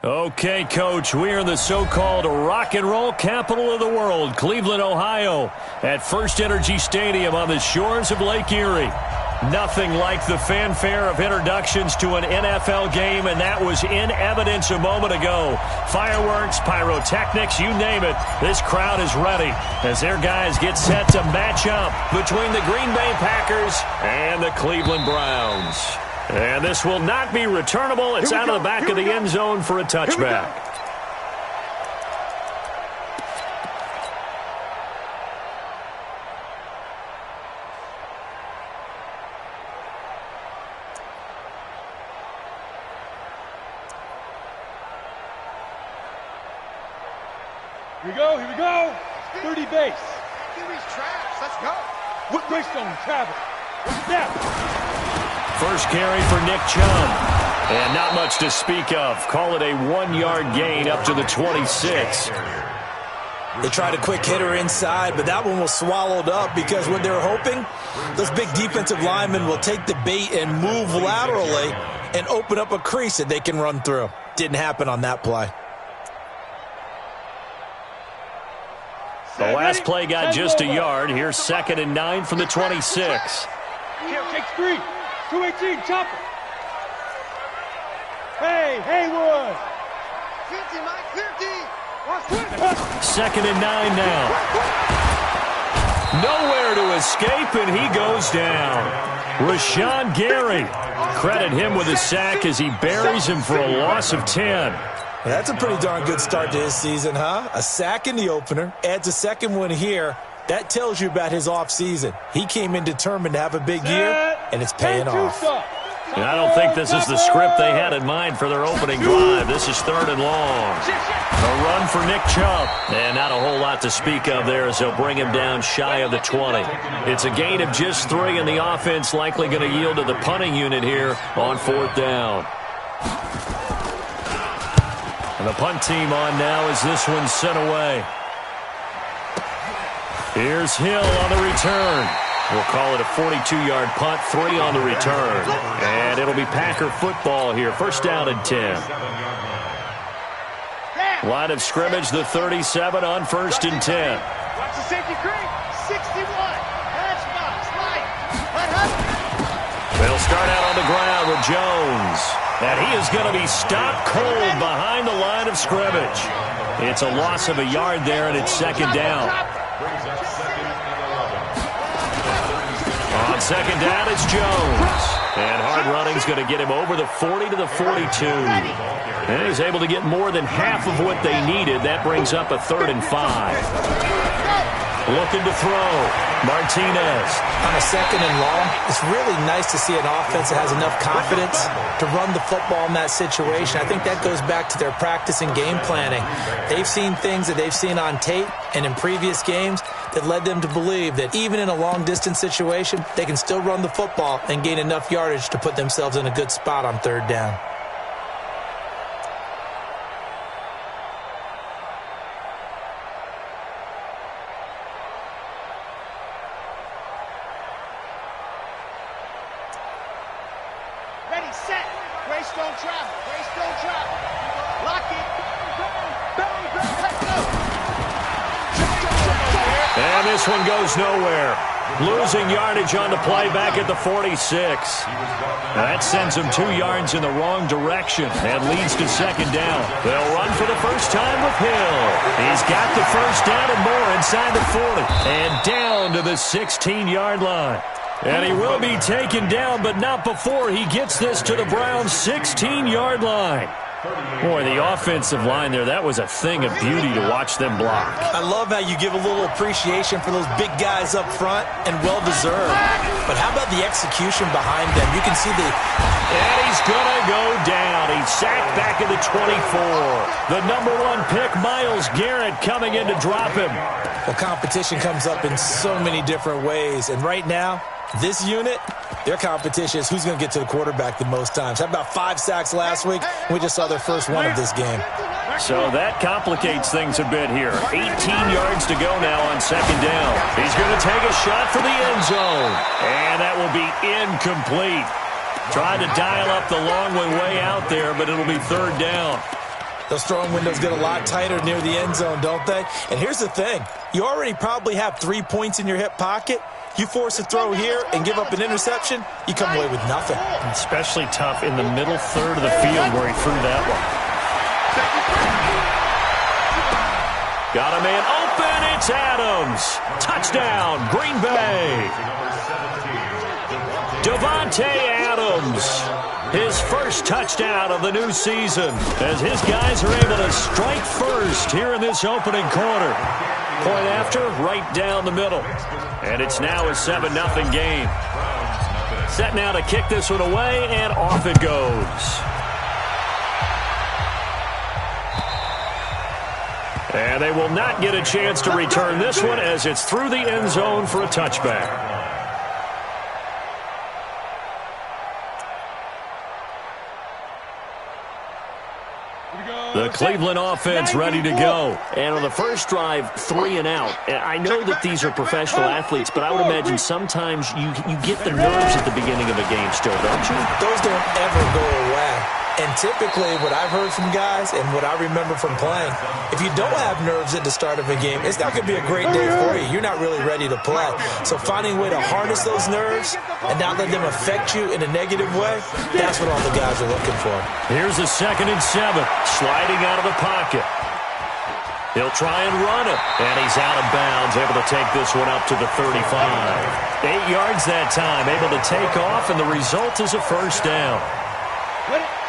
Okay, Coach, we are in the so-called rock and roll capital of the world, Cleveland, Ohio, at First Energy Stadium on the shores of Lake Erie. Nothing like the fanfare of introductions to an NFL game, and that was in evidence a moment ago. Fireworks, pyrotechnics, you name it. This crowd is ready as their guys get set to match up between the Green Bay Packers and the Cleveland Browns. And this will not be returnable. It's out of the back of the end zone for a touchback. Here we go. 30 base. Kiwi's traps. Let's go. What Greystone travel? Snap. First carry for Nick Chubb. And not much to speak of. Call it a 1-yard gain up to the 26. They tried a quick hitter inside, but that one was swallowed up because what they were hoping, those big defensive linemen will take the bait and move laterally and open up a crease that they can run through. Didn't happen on that play. The last play got just a yard. Here's 2nd and 9 from the 26. Take 3. 218, chopper. Hey, Haywood. 50, Mike, 50. 2nd and 9 now. Nowhere to escape, and he goes down. Rashawn Gary. Credit him with a sack as he buries him for a loss of 10. That's a pretty darn good start to his season, huh? A sack in the opener, adds a second one here. That tells you about his offseason. He came in determined to have a big year, and it's paying off. And I don't think this is the script they had in mind for their opening drive. This is 3rd and long. A run for Nick Chubb. And not a whole lot to speak of there as they'll bring him down shy of the 20. It's a gain of just 3, and the offense likely going to yield to the punting unit here on 4th down. And the punt team on now as this one's sent away. Here's Hill on the return. We'll call it a 42-yard punt, 3 on the return. And it'll be Packer football here. 1st down and 10. Line of scrimmage, the 37 on 1st and 10. Watch the safety creep. 61. Matchbox. Light. They'll start out on the ground with Jones. And he is going to be stopped cold behind the line of scrimmage. It's a loss of a yard there, and it's 2nd down. On 2nd down, it's Jones. And hard running's going to get him over the 40 to the 42. And he's able to get more than half of what they needed. That brings up a 3rd and 5. Looking to throw. Martinez. On a 2nd and long, it's really nice to see an offense that has enough confidence to run the football in that situation. I think that goes back to their practice and game planning. They've seen things that they've seen on tape and in previous games that led them to believe that even in a long-distance situation, they can still run the football and gain enough yardage to put themselves in a good spot on 3rd down. Ready, set. Greystone travel. Greystone travel. Lock it. Let's go. And this one goes nowhere. Losing yardage on the play back at the 46. That sends him 2 yards in the wrong direction and leads to 2nd down. They'll run for the first time with Hill. He's got the 1st down and more inside the 40. And down to the 16-yard line. And he will be taken down, but not before he gets this to the Browns' 16-yard line. Boy, the offensive line there, that was a thing of beauty to watch them block. I love how you give a little appreciation for those big guys up front, and well-deserved. But how about the execution behind them? You can see the... And he's going to go down. He's sacked back at the 24. The number 1 pick, Myles Garrett, coming in to drop him. Well, competition comes up in so many different ways. And right now, this unit, their competition is who's going to get to the quarterback the most times. How about 5 sacks last week? We just saw their first one of this game. So that complicates things a bit here. 18 yards to go now on 2nd down. He's going to take a shot for the end zone. And that will be incomplete. Tried to dial up the long way out there, but it'll be 3rd down. Those throwing windows get a lot tighter near the end zone, don't they? And here's the thing. You already probably have 3 points in your hip pocket. You force a throw here and give up an interception, you come away with nothing. Especially tough in the middle third of the field where he threw that one. Got a man open. It's Adams. Touchdown, Green Bay. Davante Adams. His first touchdown of the new season as his guys are able to strike first here in this opening quarter. Point after, right down the middle. And it's now a 7-0 game. Set now to kick this one away, and off it goes. And they will not get a chance to return this one as it's through the end zone for a touchback. The Cleveland offense ready to go. And on the first drive, 3 and out. I know that these are professional athletes, but I would imagine sometimes you get the nerves at the beginning of a game still, don't you? Those don't ever go away. And typically what I've heard from guys and what I remember from playing, if you don't have nerves at the start of a game, it's not going to be a great day for you. You're not really ready to play. So finding a way to harness those nerves and not let them affect you in a negative way, that's what all the guys are looking for. Here's a 2nd and 7, sliding out of the pocket. He'll try and run it, and he's out of bounds, able to take this one up to the 35. 8 yards that time, able to take off, and the result is a first down.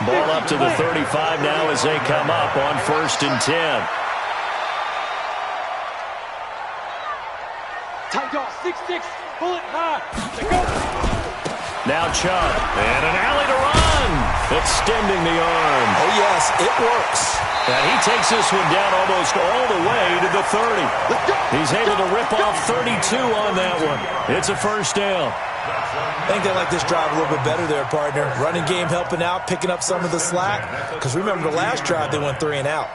Ball up to the 35 now as they come up on 1st and 10. Tight dog, 6-6, pull it high. Go. Now Chubb, and an alley to run. Extending the arm. Oh, yes, it works. And he takes this one down almost all the way to the 30. He's able to rip off 32 on that one. It's a first down. I think they like this drive a little bit better there, partner. Running game helping out, picking up some of the slack. Because remember, the last drive, they went 3 and out.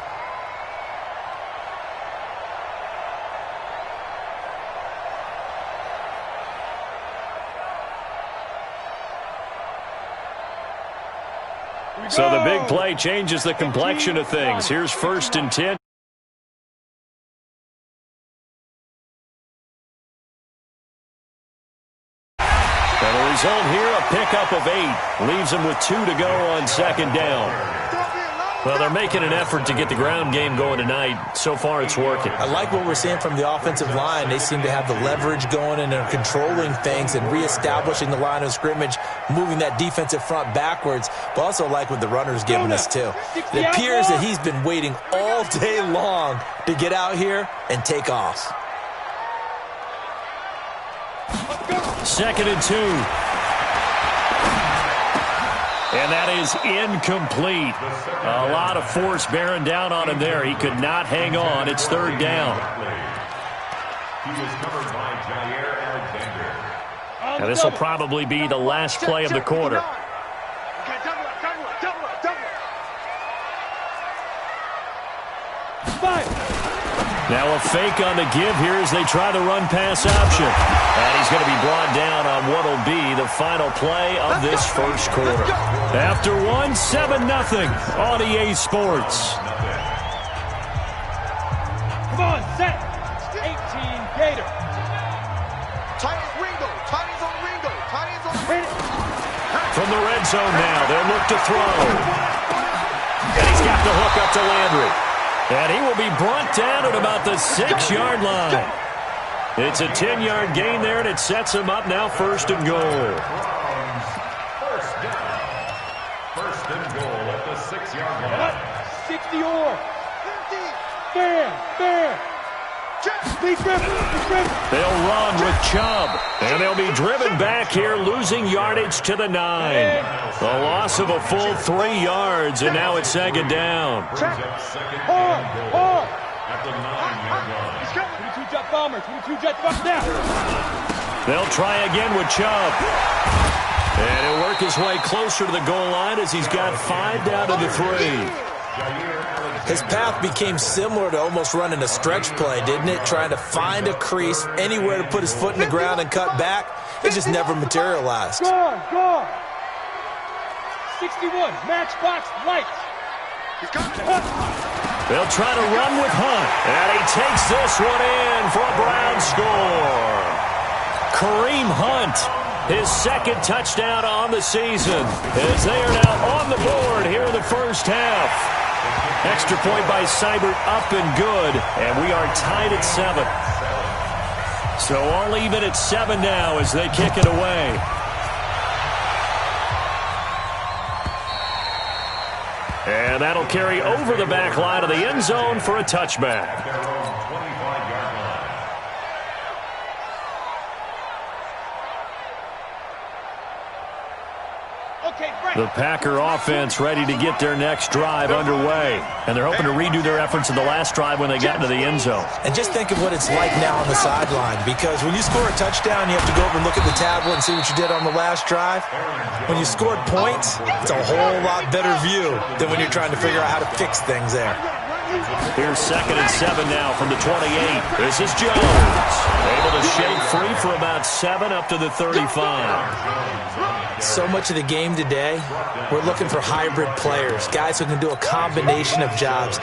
So the big play changes the complexion of things. Here's 1st and 10. And the result here, a pickup of 8. Leaves them with 2 to go on 2nd down. Well, they're making an effort to get the ground game going tonight. So far, it's working. I like what we're seeing from the offensive line. They seem to have the leverage going and they're controlling things and reestablishing the line of scrimmage, moving that defensive front backwards, but also like what the runner's giving us, too. It appears that he's been waiting all day long to get out here and take off. 2nd and 2. And that is incomplete. A lot of force bearing down on him there. He could not hang on. It's 3rd down. Now this will probably be the last play of the quarter. Now a fake on the give here as they try the run-pass option. And he's going to be brought down on what will be the final play of this first quarter. After one, 7-0 on EA Sports. Come on, set. 18 Gator. Titans Ringo. Titans on Ringo. Titans on Ringo. From the red zone now, they'll look to throw. And he's got the hook up to Landry. And he will be brought down at about the 6-yard line. It's a 10-yard gain there, and it sets him up now 1st and goal. First and goal at the 6-yard line. 60 or. Bam. They'll run with Chubb, and they'll be driven back here, losing yardage to the 9. A loss of a full 3 yards, and now it's 2nd down. Hard. At the 9-yard line. 22 jet bombers. 22 jet bombers now. They'll try again with Chubb. And he'll work his way closer to the goal line as he's got 5 down to the 3. His path became similar to almost running a stretch play, didn't it? Trying to find a crease, anywhere to put his foot in the ground and cut back. It just never materialized. Gone. 61, matchbox lights. They'll try to run with Hunt. And he takes this one in for a Brown score. Kareem Hunt, his second touchdown on the season, as they are now on the board here in the first half. Extra point by Seibert, up and good, and we are tied at 7. So all even at 7 now as they kick it away. And that'll carry over the back line of the end zone for a touchback. The Packer offense ready to get their next drive underway. And they're hoping to redo their efforts in the last drive when they got into the end zone. And just think of what it's like now on the sideline, because when you score a touchdown, you have to go over and look at the tablet and see what you did on the last drive. When you scored points, it's a whole lot better view than when you're trying to figure out how to fix things there. Here's 2nd and 7 now from the 28. This is Jones. Able to shake free for about 7 up to the 35. So much of the game today, we're looking for hybrid players, guys who can do a combination of jobs.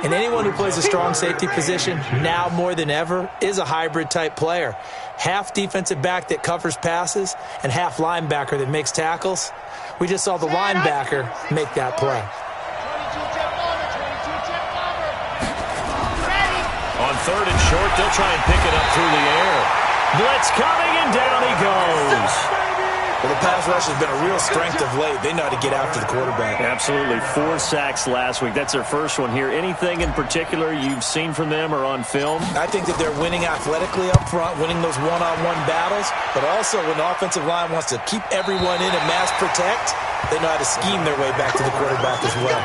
And anyone who plays a strong safety position, now more than ever, is a hybrid type player. Half defensive back that covers passes and half linebacker that makes tackles. We just saw the linebacker make that play. On 3rd and short, they'll try and pick it up through the air. Blitz coming, and down he goes. Well, the pass rush has been a real strength of late. They know how to get after the quarterback. Absolutely. 4 sacks last week. That's their first one here. Anything in particular you've seen from them or on film? I think that they're winning athletically up front, winning those one-on-one battles, but also when the offensive line wants to keep everyone in and mass protect, they know how to scheme their way back to the quarterback as well.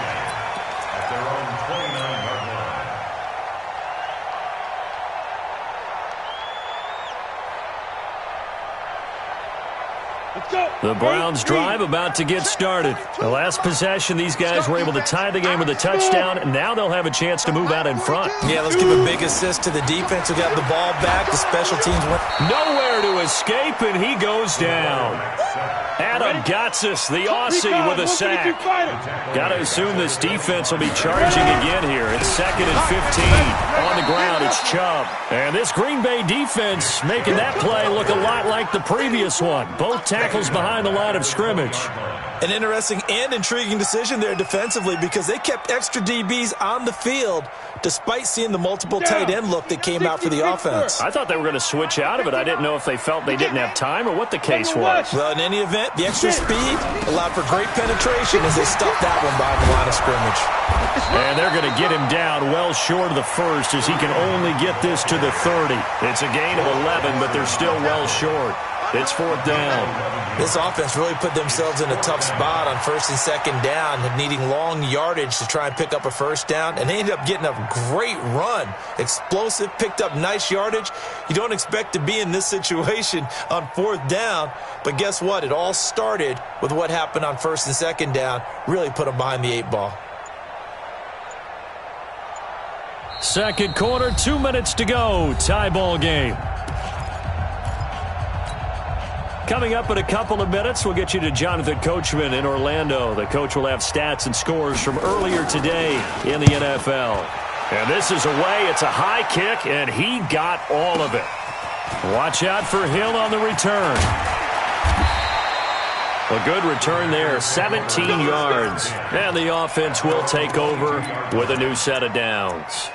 The Browns drive about to get started. The last possession, these guys were able to tie the game with a touchdown, and now they'll have a chance to move out in front. Yeah, let's give a big assist to the defense who got the ball back. The special teams went nowhere to escape, and he goes down. Adam Gotsis, the Aussie, with a sack. Got to assume this defense will be charging again here. It's 2nd and 15. On the ground, it's Chubb. And this Green Bay defense making that play look a lot like the previous one. Both tackles behind the line of scrimmage. An interesting and intriguing decision there defensively, because they kept extra DBs on the field despite seeing the multiple tight end look that came out for the offense. I thought they were going to switch out of it. I didn't know if they felt they didn't have time or what the case was. Well, in any event, the extra speed allowed for great penetration as they stuffed that one behind the line of scrimmage. And they're going to get him down well short of the first, as he can only get this to the 30. It's a gain of 11, but they're still well short. It's 4th down. This offense really put themselves in a tough spot on 1st and 2nd down, needing long yardage to try and pick up a first down, and they ended up getting a great run. Explosive, picked up nice yardage. You don't expect to be in this situation on 4th down, but guess what? It all started with what happened on 1st and 2nd down. Really put them behind the 8 ball. Second quarter, 2 minutes to go. Tie ball game. Coming up in a couple of minutes, we'll get you to Jonathan Coachman in Orlando. The coach will have stats and scores from earlier today in the NFL. And this is away. It's a high kick, and he got all of it. Watch out for Hill on the return. A good return there, 17 yards. And the offense will take over with a new set of downs.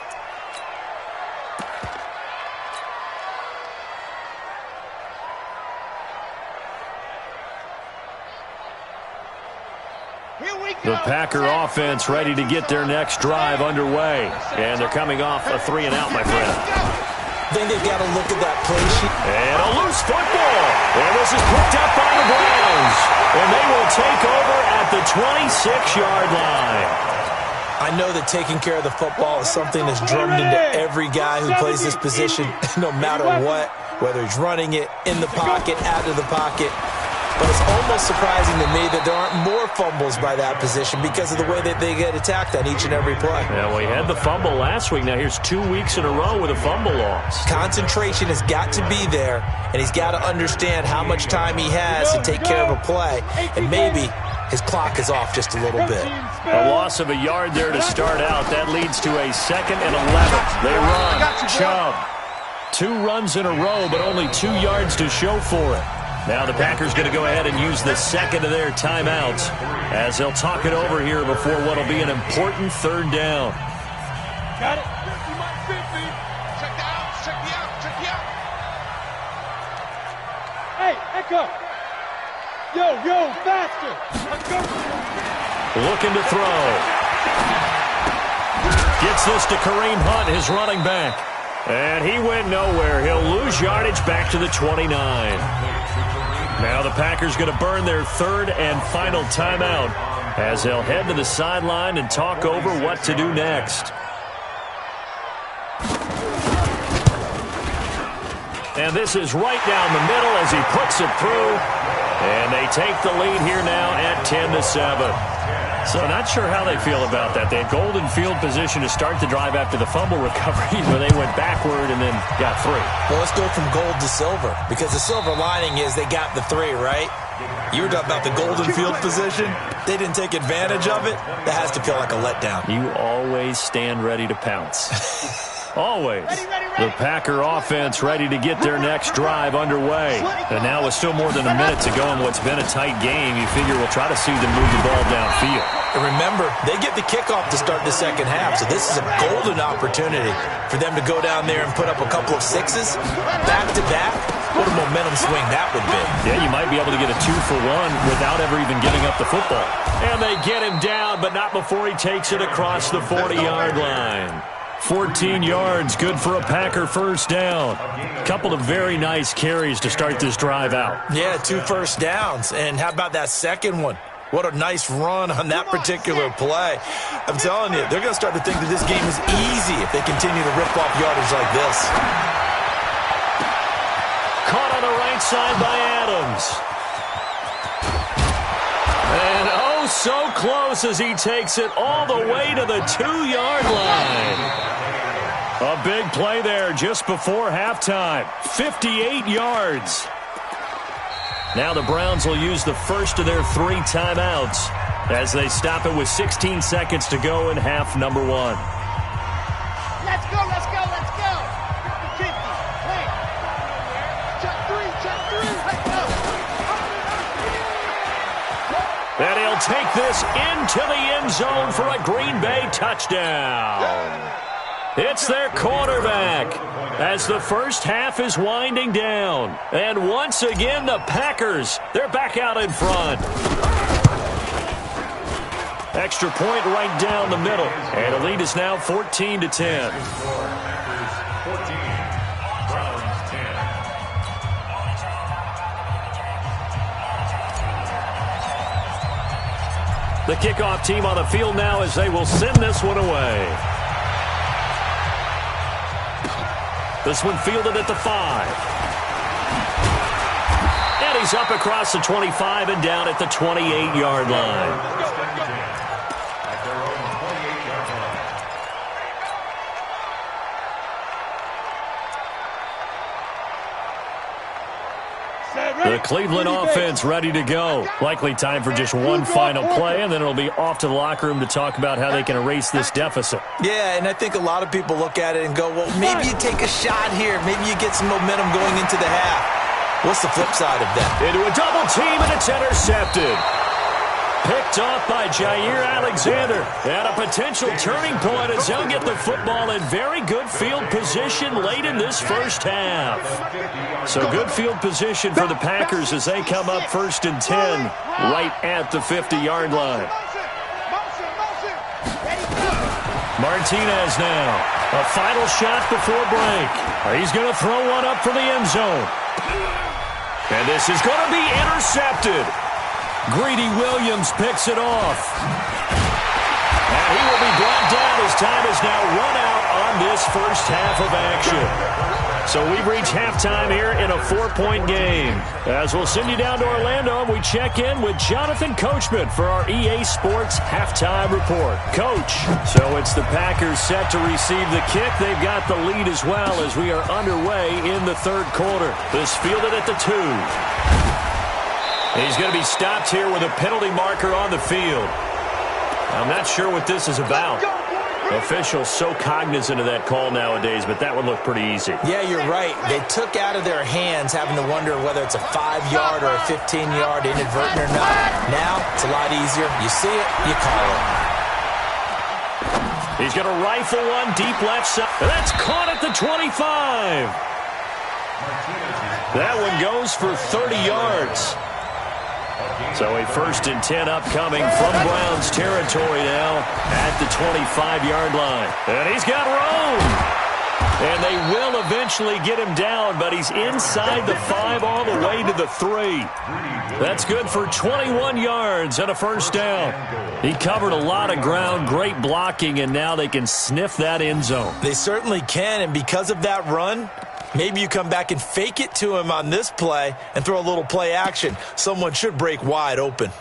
The Packer offense ready to get their next drive underway. And they're coming off a 3-and-out, my friend. I think they've got to look at that play sheet. And a loose football. And this is picked up by the Browns. And they will take over at the 26-yard line. I know that taking care of the football is something that's drummed into every guy who plays this position, no matter what, whether he's running it, in the pocket, out of the pocket. But it's almost surprising to me that there aren't more fumbles by that position because of the way that they get attacked on each and every play. Yeah, we had the fumble last week. Now here's 2 weeks in a row with a fumble loss. Concentration has got to be there, and he's got to understand how much time he has to take care of a play. And maybe his clock is off just a little bit. A loss of a yard there to start out. That leads to a 2nd and 11. They run. Chubb. 2 runs in a row, but only 2 yards to show for it. Now the Packers going to go ahead and use the second of their timeouts as they'll talk it over here before what will be an important 3rd down. Got it. Check the out. Check the out. Check the out. Hey, Echo. Yo, faster. Let's go. Looking to throw. Gets this to Kareem Hunt, his running back. And he went nowhere. He'll lose yardage back to the 29. Now the Packers going to burn their 3rd and final timeout as they'll head to the sideline and talk over what to do next. And this is right down the middle as he puts it through. And they take the lead here now at 10-7. So not sure how they feel about that. They had golden field position to start the drive after the fumble recovery, where they went backward and then got 3. Well, let's go from gold to silver, because the silver lining is they got the 3, right? You were talking about the golden field position. They didn't take advantage of it. That has to feel like a letdown. You always stand ready to pounce. Always. The Packer offense ready to get their next drive underway. And now with still more than a minute to go in what's been a tight game, you figure we'll try to see them move the ball downfield. And remember, they get the kickoff to start the second half, so this is a golden opportunity for them to go down there and put up a couple of 6s back-to-back. What a momentum swing that would be. Yeah, you might be able to get a 2-for-1 without ever even giving up the football. And they get him down, but not before he takes it across the 40-yard line. 14 yards, good for a Packer 1st down. Couple of very nice carries to start this drive out. Yeah, 2 first downs. And how about that second one? What a nice run on that particular play. I'm telling you, they're going to start to think that this game is easy if they continue to rip off yardage like this. Caught on the right side by Adams. And oh, so close as he takes it all the way to the 2-yard line. A big play there just before halftime. 58 yards. Now the Browns will use the first of their 3 timeouts as they stop it with 16 seconds to go in half number 1. Let's go. Let's go. Let's go. 50. Hey. Check 3. Let's go. And he'll take this into the end zone for a Green Bay touchdown. It's their quarterback as the first half is winding down. And once again, the Packers, they're back out in front. Extra point right down the middle. And the lead is now 14-10. 14, Browns 10. The kickoff team on the field now as they will send this one away. This one fielded at the 5. And he's up across the 25 and down at the 28-yard line. The Cleveland offense ready to go. Likely time for just one final play, and then it'll be off to the locker room to talk about how they can erase this deficit. Yeah, and I think a lot of people look at it and go, well, maybe you take a shot here. Maybe you get some momentum going into the half. What's the flip side of that? Into a double team, and it's intercepted. Picked off by Jair Alexander. At a potential turning point as they'll get the football in very good field position late in this first half. So good field position for the Packers as they come up 1st and 10 right at the 50-yard line. Martinez now. A final shot before break. He's going to throw one up for the end zone. And this is going to be intercepted. Greedy Williams picks it off. And he will be brought down as time is now run out on this first half of action. So we've reached halftime here in a 4-point game. As we'll send you down to Orlando, and we check in with Jonathan Coachman for our EA Sports Halftime Report. Coach, so it's the Packers set to receive the kick. They've got the lead as well as we are underway in the third quarter. This fielded at the 2. He's going to be stopped here with a penalty marker on the field. I'm not sure what this is about. Officials so cognizant of that call nowadays, but that would look pretty easy. Yeah, you're right. They took out of their hands having to wonder whether it's a 5-yard or a 15-yard inadvertent or not. Now, it's a lot easier. You see it, you call it. He's going to rifle one deep left side. That's caught at the 25. That one goes for 30 yards. So a 1st and 10 upcoming from Browns territory now at the 25-yard line. And he's got room. And they will eventually get him down, but he's inside the 5 all the way to the 3. That's good for 21 yards and a 1st down. He covered a lot of ground, great blocking, and now they can sniff that end zone. They certainly can, and because of that run, maybe you come back and fake it to him on this play and throw a little play action. Someone should break wide open.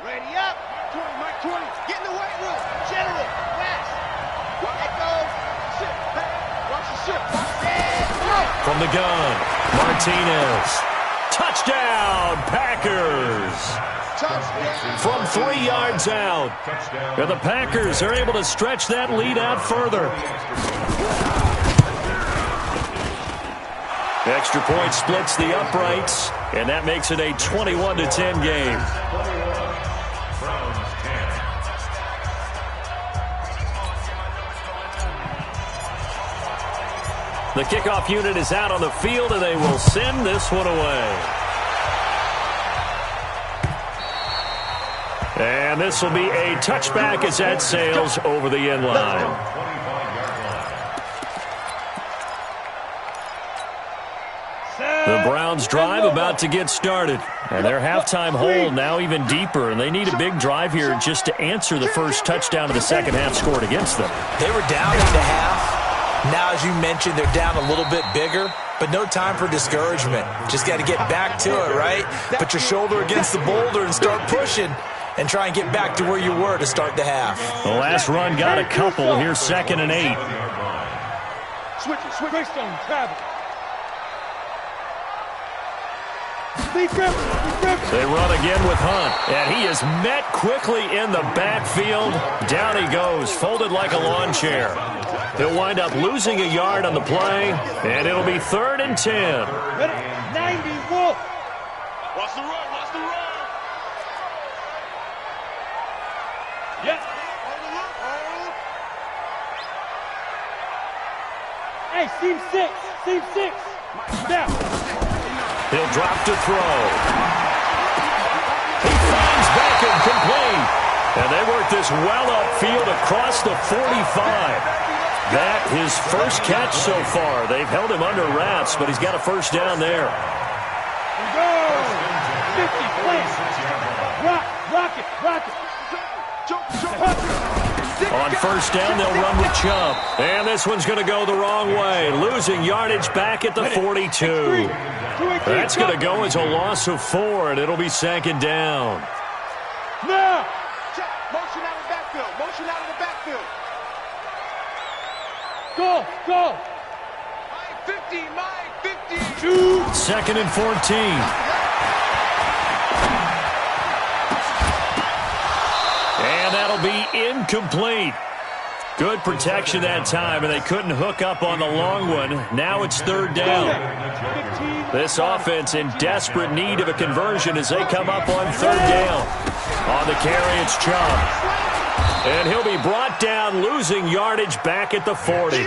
Ready up. Mark 20. Get in the weight room. General. Fast. That goes. Shit. Back. Watch the shit. From the gun, Martinez. Touchdown, Packers. Touchdown. From 3 yards out. And the Packers are able to stretch that lead out further. Extra point splits the uprights, and that makes it a 21-10 game. The kickoff unit is out on the field, and they will send this one away. And this will be a touchback as that sails over the end line. The Browns drive about to get started. And their halftime hole now even deeper, and they need a big drive here just to answer the first touchdown of the second half scored against them. They were down at the half. Now, as you mentioned, they're down a little bit bigger, but no time for discouragement. Just got to get back to it, right? Put your shoulder against the boulder and start pushing and try and get back to where you were to start the half. The last run got a couple. Here's 2nd and 8. Switch it. Greystone, travel. Lee Griffin. They run again with Hunt, and he is met quickly in the backfield. Down he goes, folded like a lawn chair. He'll wind up losing a yard on the play, and it'll be 3rd and 10. 90, Wolf. Watch the run. Watch the run. Yep. Hey, seam 6. Seam 6. Now. He'll drop to throw. He finds Beckham complete. And they work this well upfield across the 45. That his first catch so far. They've held him under wraps, but he's got a 1st down there. Go! 50, plant. Rock it. On 1st down, they'll run with Chubb. And this one's going to go the wrong way. Losing yardage back at the 42. That's going to go as a loss of 4, and it'll be 2nd down. Now! Motion out of the backfield. Motion out of the backfield. Go! My 50. Shoot! 2nd and 14. And that'll be incomplete. Good protection that time, and they couldn't hook up on the long one. Now it's 3rd down. This offense in desperate need of a conversion as they come up on 3rd down. On the carry, it's Chubb. And he'll be brought down, losing yardage back at the 40.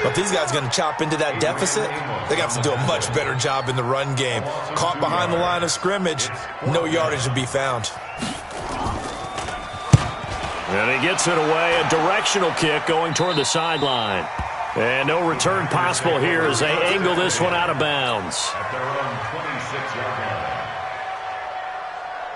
But these guys are going to chop into that deficit. They got to do a much better job in the run game. Caught behind the line of scrimmage, no yardage to be found. And he gets it away, a directional kick going toward the sideline. And no return possible here as they angle this one out of bounds. At their own 26-yard line.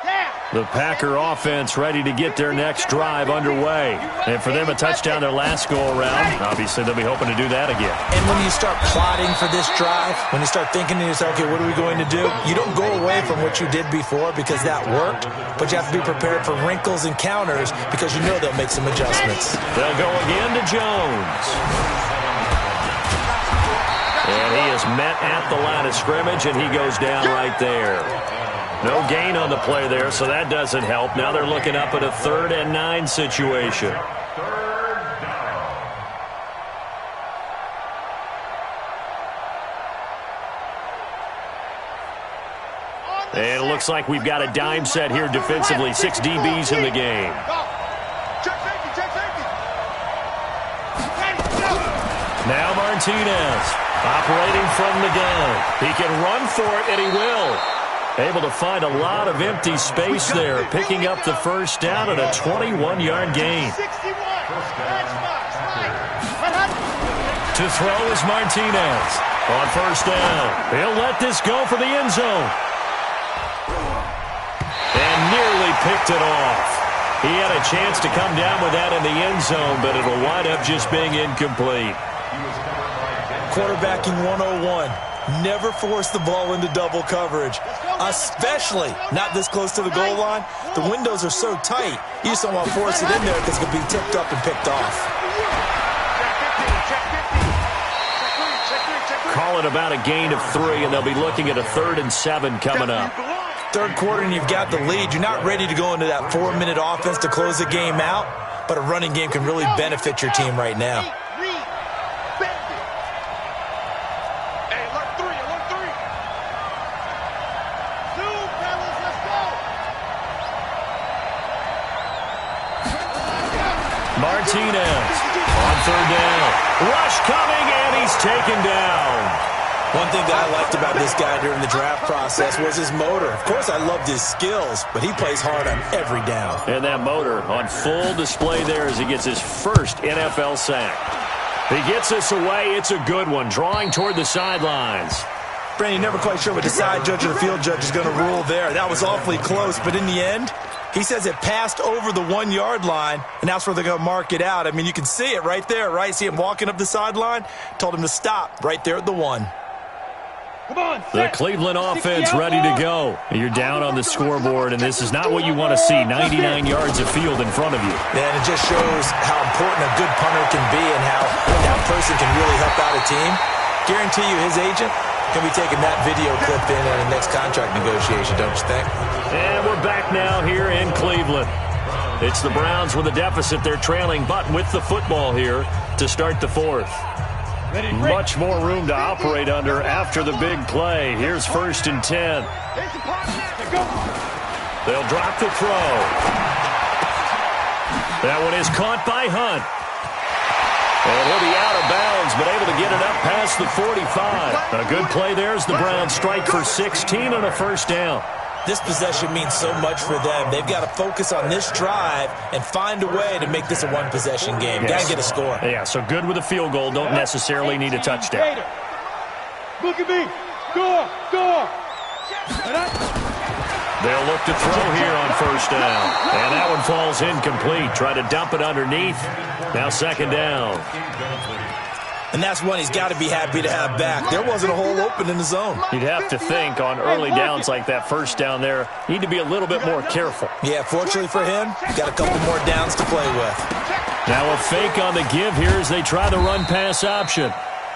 Yeah. The Packer offense ready to get their next drive underway. And for them, a touchdown their last go-around. Obviously, they'll be hoping to do that again. And when you start plotting for this drive, when you start thinking to yourself, okay, what are we going to do? You don't go away from what you did before because that worked, but you have to be prepared for wrinkles and counters because you know they'll make some adjustments. They'll go again to Jones. And he is met at the line of scrimmage, and he goes down right there. No gain on the play there, so that doesn't help. Now they're looking up at a 3rd and 9 situation. And it looks like we've got a dime set here defensively. 6 DBs in the game. Now Martinez operating from the gun. He can run for it, and he will. Able to find a lot of empty space there, picking up the first down at a 21-yard gain. To throw is Martinez. On first down, he'll let this go for the end zone. And nearly picked it off. He had a chance to come down with that in the end zone, but it'll wind up just being incomplete. Quarterbacking 101. Never force the ball into double coverage, especially not this close to the goal line. The windows are so tight, you just don't want to force it in there because it could be tipped up and picked off. Call it about a gain of 3, and they'll be looking at a 3rd and 7 coming up. Third quarter and you've got the lead. You're not ready to go into that 4-minute offense to close the game out, but a running game can really benefit your team right now. Martinez on 3rd down. Rush coming, and he's taken down. One thing that I liked about this guy during the draft process was his motor. Of course, I loved his skills, but he plays hard on every down. And that motor on full display there as he gets his first NFL sack. He gets this away. It's a good one, drawing toward the sidelines. Brandon, you're never quite sure what the side judge or the field judge is going to rule there. That was awfully close, but in the end, he says it passed over the 1-yard line, and that's where they're going to mark it out. I mean, you can see it right there, right? See him walking up the sideline? Told him to stop right there at the 1. The Cleveland offense ready to go. You're down on the scoreboard, and this is not what you want to see, 99 yards of field in front of you. And it just shows how important a good punter can be and how that person can really help out a team. Guarantee you his agent can be taking that video clip in the next contract negotiation, don't you think? And we're back now here in Cleveland. It's the Browns with a deficit. They're trailing, but with the football here to start the 4th. Much more room to operate under after the big play. Here's 1st and 10. They'll drop the throw. That one is caught by Hunt. And he'll be out of bounds, but able to get it up past the 45. A good play there as the Browns strike for 16 on a first down. This possession means so much for them. They've got to focus on this drive and find a way to make this a one-possession game. Yes. Got to get a score. Yeah, so good with a field goal. Don't necessarily need a touchdown. Look at me. Go. They'll look to throw here on first down. And that one falls incomplete. Try to dump it underneath. Now 2nd down. And that's one he's got to be happy to have back. There wasn't a hole open in the zone. You'd have to think on early downs like that first down there, you need to be a little bit more careful. Yeah, fortunately for him, got a couple more downs to play with. Now a fake on the give here as they try the run-pass option.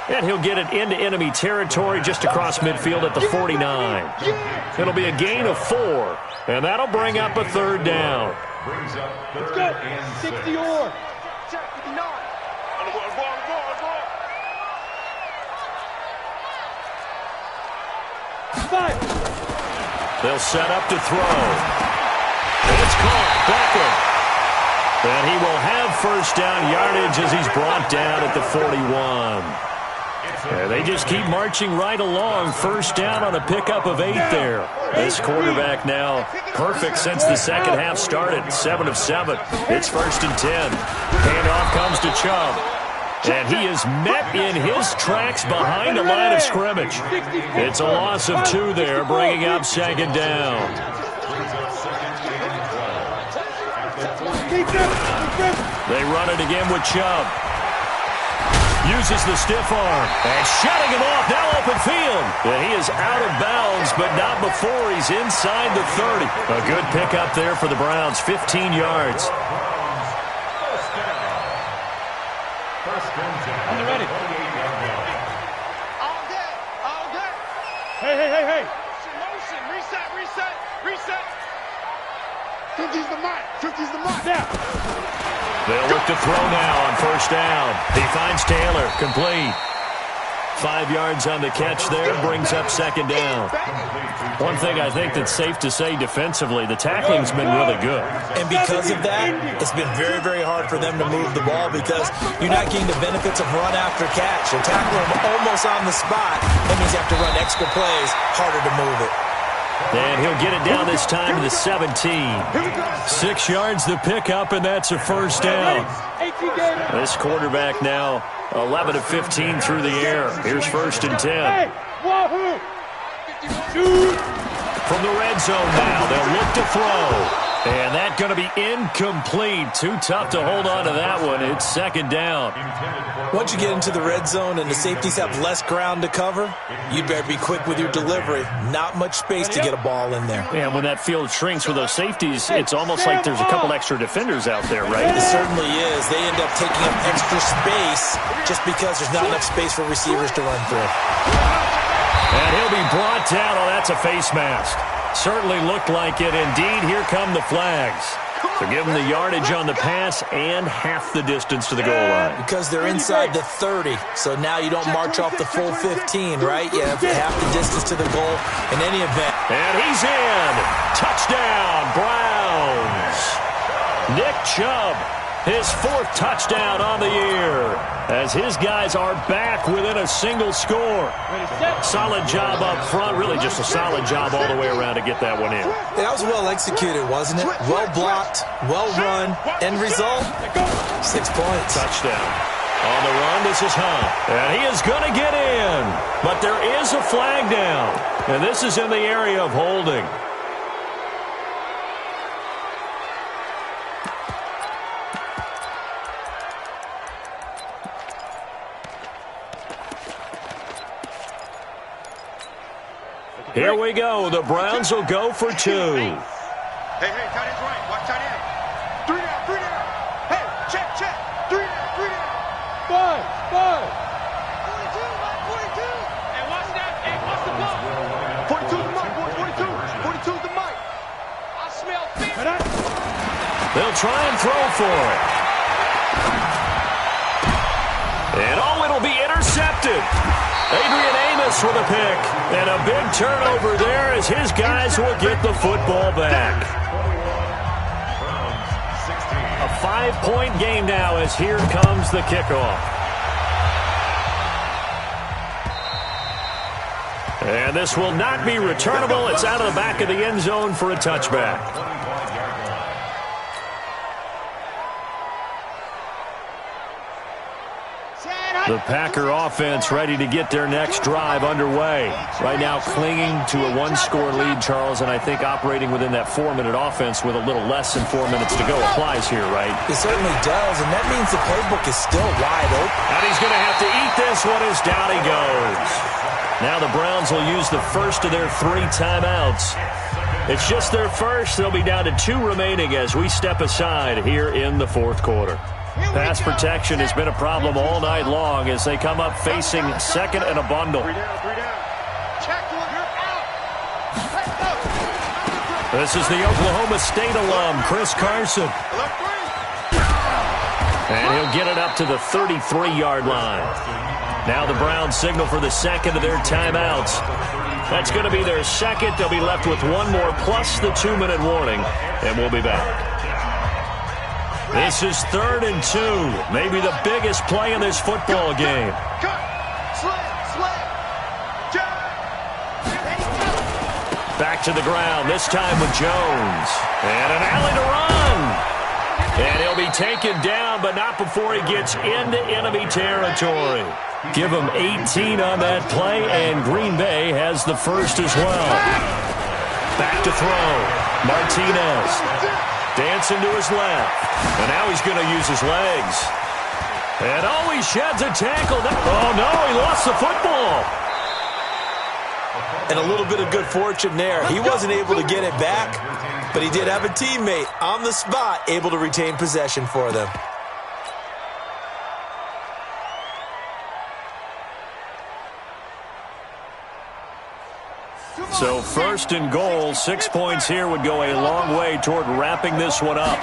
And he'll get it into enemy territory just across midfield at the 49. It'll be a gain of 4, and that'll bring up a 3rd down. Let's go. 60 or. They'll set up to throw. And it's caught. Beckham. And he will have first down yardage as he's brought down at the 41. Yeah, they just keep marching right along. First down on a pickup of 8 there. This quarterback now perfect since the second half started. 7 of 7. It's 1st and 10. Handoff comes to Chubb. And he is met in his tracks behind the line of scrimmage. It's a loss of 2 there, bringing up 2nd down. They run it again with Chubb. Uses the stiff arm. And shutting him off. Now open field. And he is out of bounds, but not before he's inside the 30. A good pickup there for the Browns. 15 yards. On the ready. All day. All day. Hey. Motion. Reset. 50's the mark. 50's the mark. Now. They'll look to throw now on first down. He finds Taylor. Complete. 5 yards on the catch there. Brings up second down. One thing I think that's safe to say defensively, the tackling's been really good. And because of that, it's been very, very hard for them to move the ball because you're not getting the benefits of run after catch. You're tackling them almost on the spot. That means you have to run extra plays, harder to move it. And he'll get it down this time to the 17. 6 yards the pickup, and that's a first down. This quarterback now 11 of 15 through the air. Here's first and 10. Wahoo! Shoot! From the red zone now, they'll look to throw. And that's going to be incomplete. Too tough to hold on to that one. It's second down. Once you get into the red zone and the safeties have less ground to cover, you better be quick with your delivery. Not much space to get a ball in there. And when that field shrinks with those safeties, it's almost like there's a couple extra defenders out there, right? It certainly is. They end up taking up extra space just because there's not enough space for receivers to run through. And he'll be brought down. Oh, that's a face mask. Certainly looked like it. Indeed, here come the flags. So give them the yardage on the pass and half the distance to the goal line. Because they're inside the 30, so now you don't march off the full 15, right? You have half the distance to the goal in any event. And he's in. Touchdown, Browns. Nick Chubb, his 4th touchdown on the year, as his guys are back within a single score. Solid job up front, really just a solid job all the way around to get that one in. That was well executed, wasn't it? Well blocked, well run. End result, 6 points. Touchdown. On the run, this is Hunt. And he is going to get in. But there is a flag down. And this is in the area of holding. Here we go. The Browns will go for 2. Hey, tight end's right. Watch tight end. 3 down. Hey, check. 3 down. 5. 42. Hey, watch that. Hey, watch the ball. 42 is the mark, boys. 42 is the mark. I smell fish. They'll try and throw for it. And it'll be intercepted. Adrian Amos with a pick. And a big turnover there as his guys will get the football back. A 5-point game now as here comes the kickoff. And this will not be returnable. It's out of the back of the end zone for a touchback. The Packer offense ready to get their next drive underway. Right now clinging to a 1-score lead, Charles, and I think operating within that 4-minute offense with a little less than 4 minutes to go applies here, right? It certainly does, and that means the playbook is still wide open. And he's going to have to eat this one as down he goes. Now the Browns will use the first of their 3 timeouts. It's just their first. They'll be down to 2 remaining as we step aside here in the 4th quarter. Pass protection has been a problem all night long as they come up facing second and a bundle. 3 down. Check one. You're out. Let's go. This is the Oklahoma State alum, Chris Carson. And he'll get it up to the 33-yard line. Now the Browns signal for the second of their timeouts. That's going to be their second. They'll be left with 1 more plus the 2-minute warning, and we'll be back. This is 3rd and 2. Maybe the biggest play in this football game. Back to the ground, this time with Jones. And an alley to run. And he'll be taken down, but not before he gets into enemy territory. Give him 18 on that play, and Green Bay has the first as well. Back to throw. Martinez. Dancing to his left. And now he's going to use his legs. And oh, he sheds a tackle. Oh, no, he lost the football. And a little bit of good fortune there. He wasn't able to get it back, but he did have a teammate on the spot able to retain possession for them. So 1st and goal, 6 points here would go a long way toward wrapping this one up.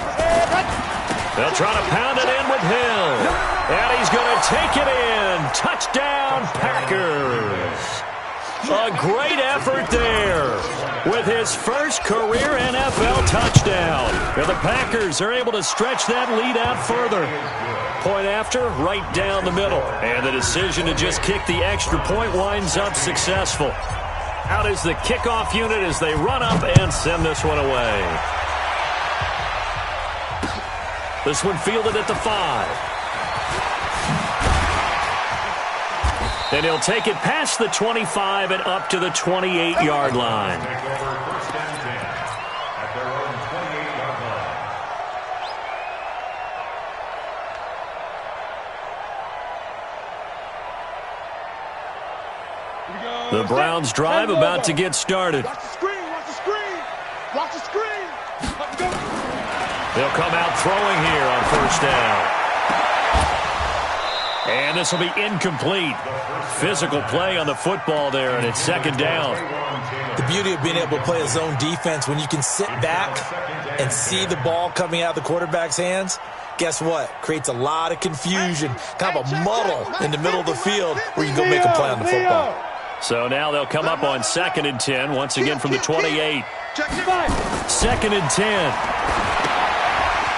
They'll try to pound it in with Hill. And he's going to take it in. Touchdown, Packers. A great effort there with his first career NFL touchdown. And the Packers are able to stretch that lead out further. Point after, right down the middle. And the decision to just kick the extra point winds up successful. Out is the kickoff unit as they run up and send this one away. This one fielded at the 5. And he'll take it past the 25 and up to the 28-yard line. Take over 1st and 10 at their own 28-yard line. The Browns drive about to get started. Watch the screen, watch the screen. Watch the screen. They'll come out throwing here on 1st down. And this will be incomplete. Physical play on the football there, and it's 2nd down. The beauty of being able to play a zone defense when you can sit back and see the ball coming out of the quarterback's hands, guess what? Creates a lot of confusion, kind of a muddle in the middle of the field where you can go make a play on the football. So now they'll come up on 2nd and 10, once again from the 28. 2nd and 10.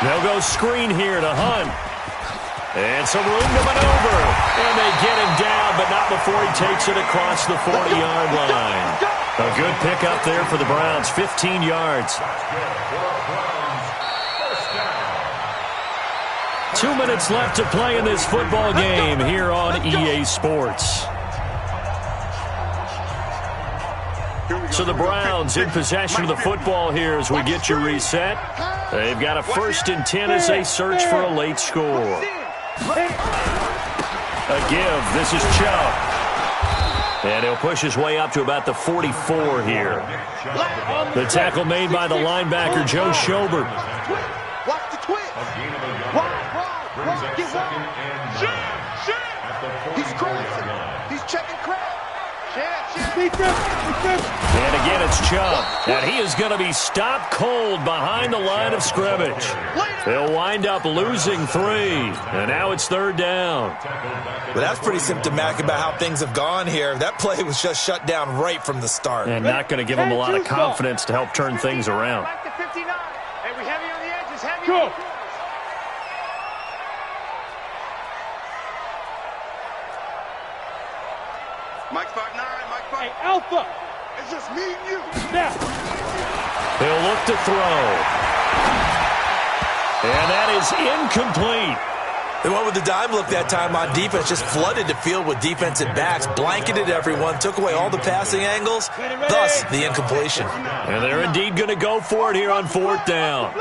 They'll go screen here to Hunt. And some room to maneuver. And they get him down, but not before he takes it across the 40-yard line. A good pickup there for the Browns, 15 yards. 2 minutes left to play in this football game here on EA Sports. So the Browns in possession of the football here as we get you reset. They've got a 1st and 10 as they search for a late score. A give. This is Chubb. And he'll push his way up to about the 44 here. The tackle made by the linebacker, Joe Schobert. Watch the twitch. Get wide. He's crossing. He's checking crap. And again, it's Chubb. And he is going to be stopped cold behind the line of scrimmage. They'll wind up losing 3. And now it's 3rd down. But that's pretty symptomatic about how things have gone here. That play was just shut down right from the start. And not going to give them a lot of confidence to help turn things around. Back to 59. And we heavy on the edges. Heavy on the edges. Mike 5'9", Mike 5'9". Hey, Alpha. It's just me and you. Now. He'll look to throw. And that is incomplete. They went with the dime look that time on defense, just flooded the field with defensive backs, blanketed everyone, took away all the passing angles, thus the incompletion. And they're indeed going to go for it here on 4th down.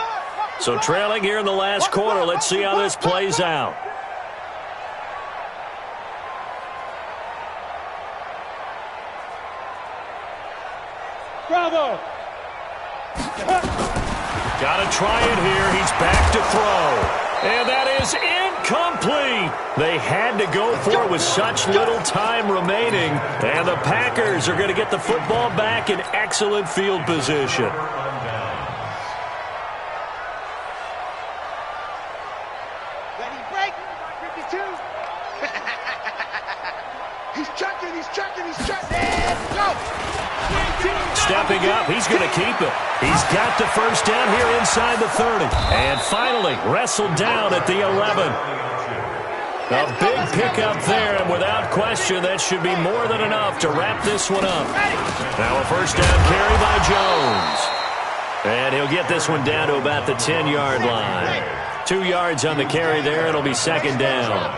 So trailing here in the last quarter, let's see how this plays out. Bravo. Got to try it here. He's back to throw. And that is incomplete. They had to go for it with such little time remaining. And the Packers are going to get the football back in excellent field position. Ready, break. 52. He's checking. Go. Stepping up, he's going to keep it. He's got the 1st down here inside the 30. And finally, wrestled down at the 11. A big pickup there, and without question, that should be more than enough to wrap this one up. Now a 1st down carry by Jones. And he'll get this one down to about the 10-yard line. 2 yards on the carry there, it'll be 2nd down.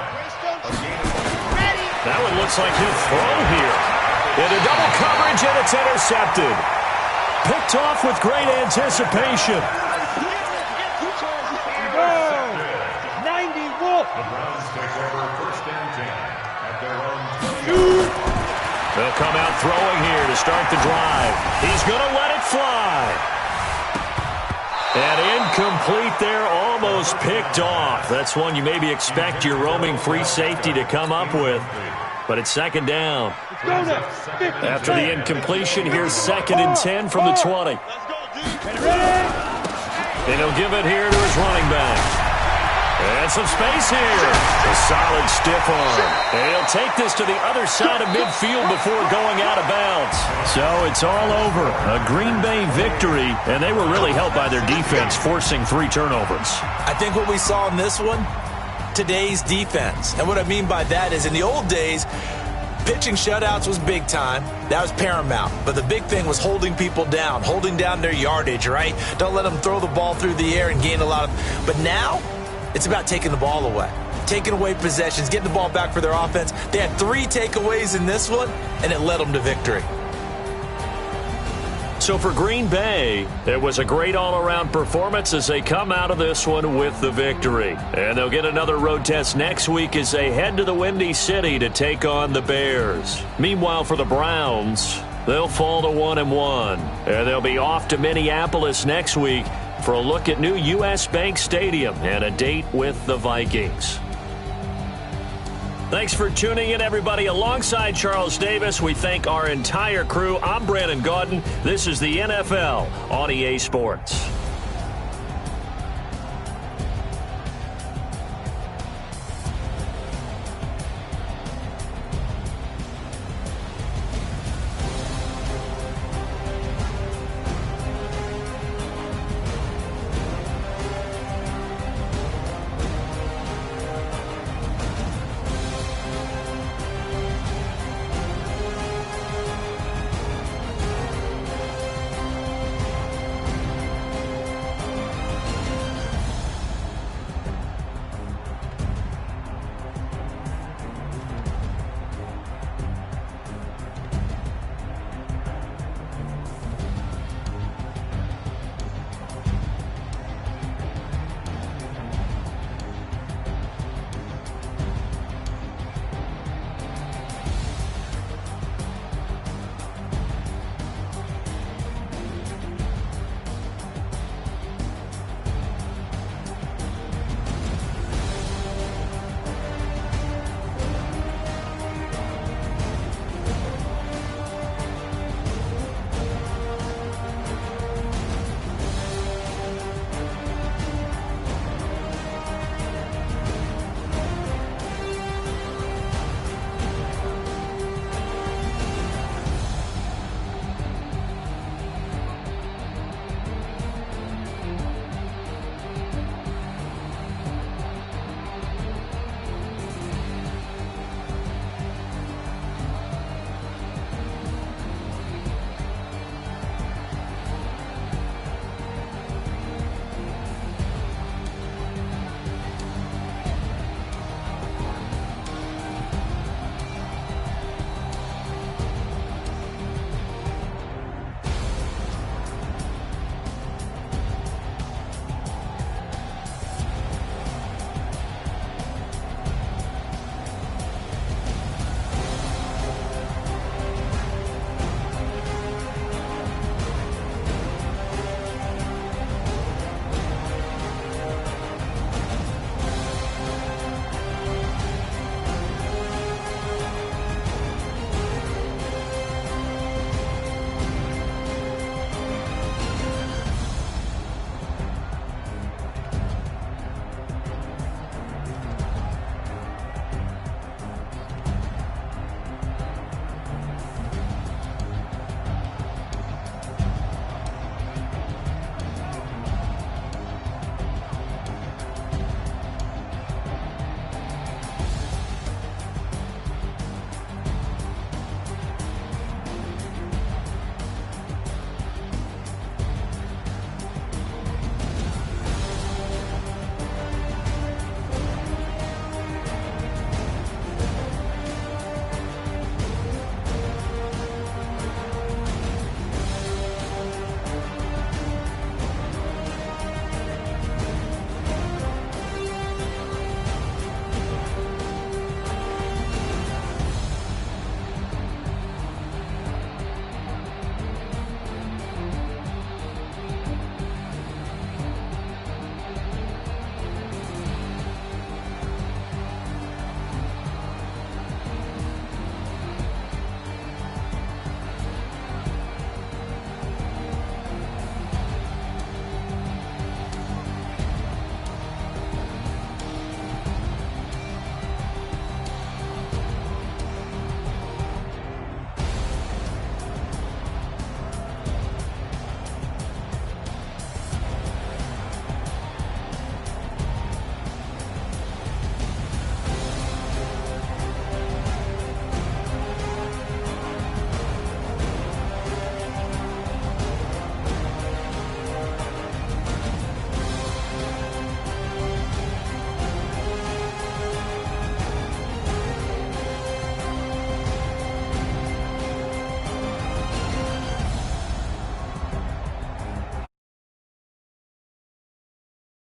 That one looks like he'll throw here. Into double coverage, and it's intercepted. Picked off with great anticipation. They'll come out throwing here to start the drive. He's going to let it fly. And incomplete there, almost picked off. That's one you maybe expect your roaming free safety to come up with. But it's second down. After the incompletion, here's 2nd and 10 from the 20. And he'll give it here to his running back. And some space here. A solid stiff arm. And he'll take this to the other side of midfield before going out of bounds. So it's all over. A Green Bay victory, and they were really helped by their defense, forcing 3 turnovers. I think what we saw in this one, today's defense. And what I mean by that is in the old days, pitching shutouts was big time. That was paramount. But the big thing was holding people down, holding down their yardage, right? Don't let them throw the ball through the air and gain a lot of... But now, it's about taking the ball away, taking away possessions, getting the ball back for their offense. They had 3 takeaways in this one, and it led them to victory. So for Green Bay, it was a great all-around performance as they come out of this one with the victory. And they'll get another road test next week as they head to the Windy City to take on the Bears. Meanwhile, for the Browns, they'll fall to 1-1. And they'll be off to Minneapolis next week for a look at new U.S. Bank Stadium and a date with the Vikings. Thanks for tuning in, everybody. Alongside Charles Davis, we thank our entire crew. I'm Brandon Gaudin. This is the NFL on EA Sports.